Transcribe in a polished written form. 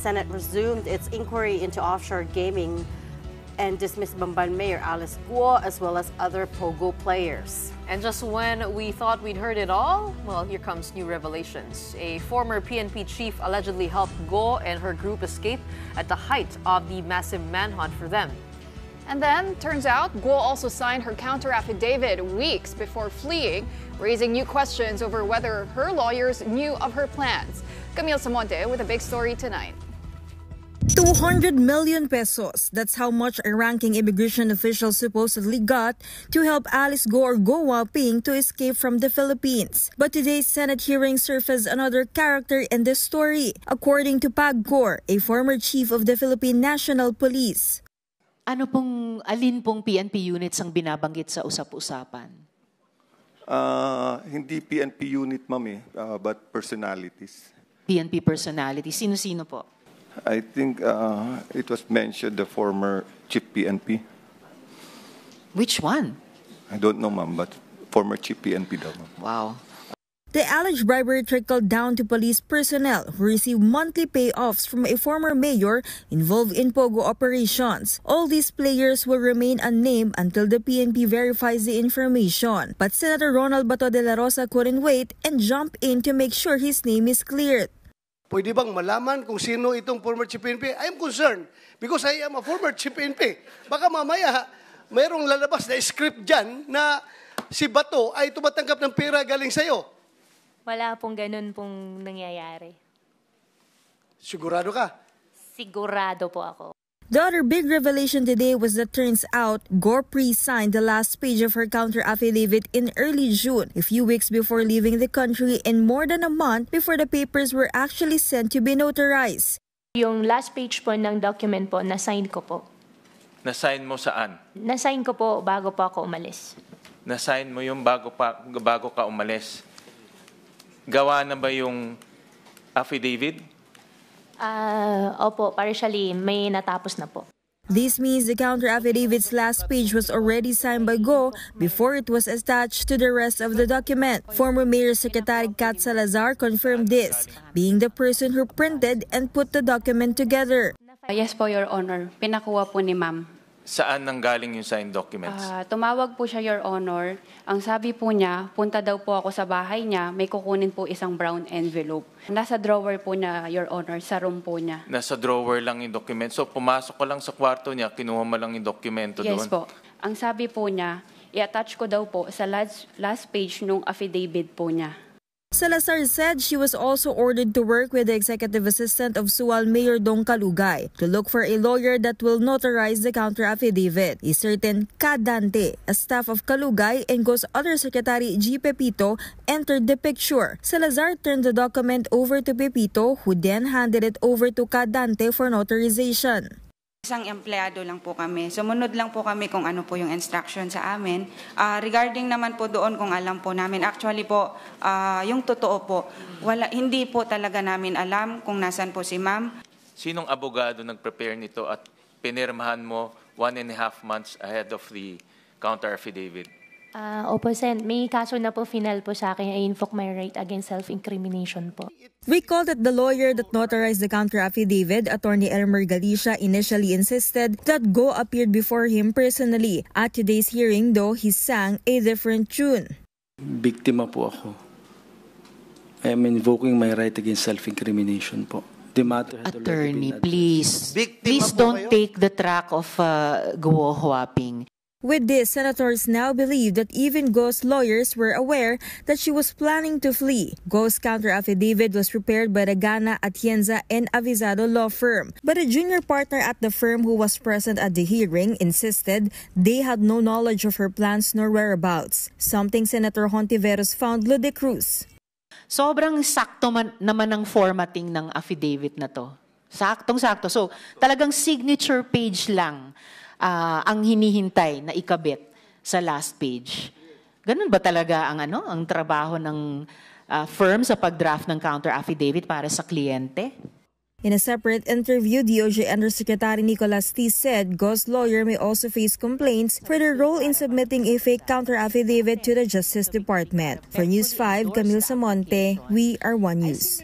Senate resumed its inquiry into offshore gaming and dismissed Bamban Mayor Alice Guo as well as other Pogo players. And just when we thought we'd heard it all, well, here comes new revelations. A former PNP chief allegedly helped Guo and her group escape at the height of the massive manhunt for them. And then, turns out, Guo also signed her counter-affidavit weeks before fleeing, raising new questions over whether her lawyers knew of her plans. Camille Samonte with a big story tonight. 200 million pesos. That's how much a ranking immigration official supposedly got to help Alice Guo or Guo Huaping to escape from the Philippines. But today's Senate hearing surfaced another character in this story, according to PAGCOR, a former chief of the Philippine National Police. Alin pong PNP units ang binabanggit sa usap-usapan? Hindi PNP unit, ma'am, but personalities. PNP personalities. Sino-sino po? I think it was mentioned the former chief PNP. Which one? I don't know, ma'am, but former chief PNP daw, ma'am. Wow. The alleged bribery trickled down to police personnel who received monthly payoffs from a former mayor involved in Pogo operations. All these players will remain unnamed until the PNP verifies the information. But Senator Ronald Bato de la Rosa couldn't wait and jumped in to make sure his name is cleared. Pwede bang malaman kung sino itong former chief PNP? I am concerned because I am a former chief PNP. Baka mamaya mayroong lalabas na script dyan na si Bato ay tumatanggap ng pera galing sa'yo. Wala pong ganun pong nangyayari. Sigurado ka? Sigurado po ako. The other big revelation today was that turns out Guo pre-signed the last page of her counter-affidavit in early June, a few weeks before leaving the country and more than a month before the papers were actually sent to be notarized. Yung last page po ng document po, na-sign ko po. Na-sign mo saan? Na-sign ko po bago po ako umalis. Na-sign mo yung bago ka umalis. Gawa na ba yung affidavit? Opo, partially, may natapos na po. This means the counter-affidavit's last page was already signed by Guo before it was attached to the rest of the document. Former Mayor Secretary Kat Salazar confirmed this, being the person who printed and put the document together. Yes po, Your Honor. Pinakuha po ni Ma'am. Saan nanggaling yung signed documents? Tumawag po siya, Your Honor. Ang sabi po niya, punta daw po ako sa bahay niya, may kukunin po isang brown envelope. Nasa drawer po niya, Your Honor, sa room po niya. Nasa drawer lang yung document. So pumasok ka lang sa kwarto niya, kinuha mo lang yung dokumento doon? Yes po. Ang sabi po niya, i-attach ko daw po sa last page nung affidavit po niya. Salazar said she was also ordered to work with the executive assistant of Sual Mayor Dong Kalugay to look for a lawyer that will notarize the counter-affidavit. A certain Kadante, a staff of Kalugay and Go's other secretary G. Pepito, entered the picture. Salazar turned the document over to Pepito, who then handed it over to Kadante for notarization. Isang empleyado lang po kami. Sumunod lang po kami kung ano po yung instruction sa amin. Regarding naman po doon kung alam po namin, actually po, yung totoo po, hindi po talaga namin alam kung nasan po si ma'am. Sinong abogado nag-prepare nito at pinirmahan mo 1.5 months ahead of the counter-affidavit? Opo, Sen. May kaso na po final po sa akin. I invoke my right against self-incrimination po. Recall that the lawyer that notarized the counter-affidavit, Attorney Elmer Galicia, initially insisted that Guo appeared before him personally. At today's hearing, though, he sang a different tune. Biktima po ako. I am invoking my right against self-incrimination po. Attorney, please don't take the track of Guo Huaping. With this, senators now believe that even Guo's lawyers were aware that she was planning to flee. Guo's counter-affidavit was prepared by the Gana, Atienza, and Avisado law firm. But a junior partner at the firm who was present at the hearing insisted they had no knowledge of her plans nor whereabouts, something Senator Hontiveros found ludicrous. Sobrang sakto naman ang formatting ng affidavit na to. Saktong-sakto. So, talagang signature page lang ang hinihintay na ikabit sa last page. Ganun ba talaga ang trabaho ng firm sa pagdraft ng counter-affidavit para sa kliyente? In a separate interview, DOJ Undersecretary Nicolas T. said Guo's lawyer may also face complaints for their role in submitting a fake counter-affidavit to the Justice Department. For News 5, Camille Samonte, we are One News.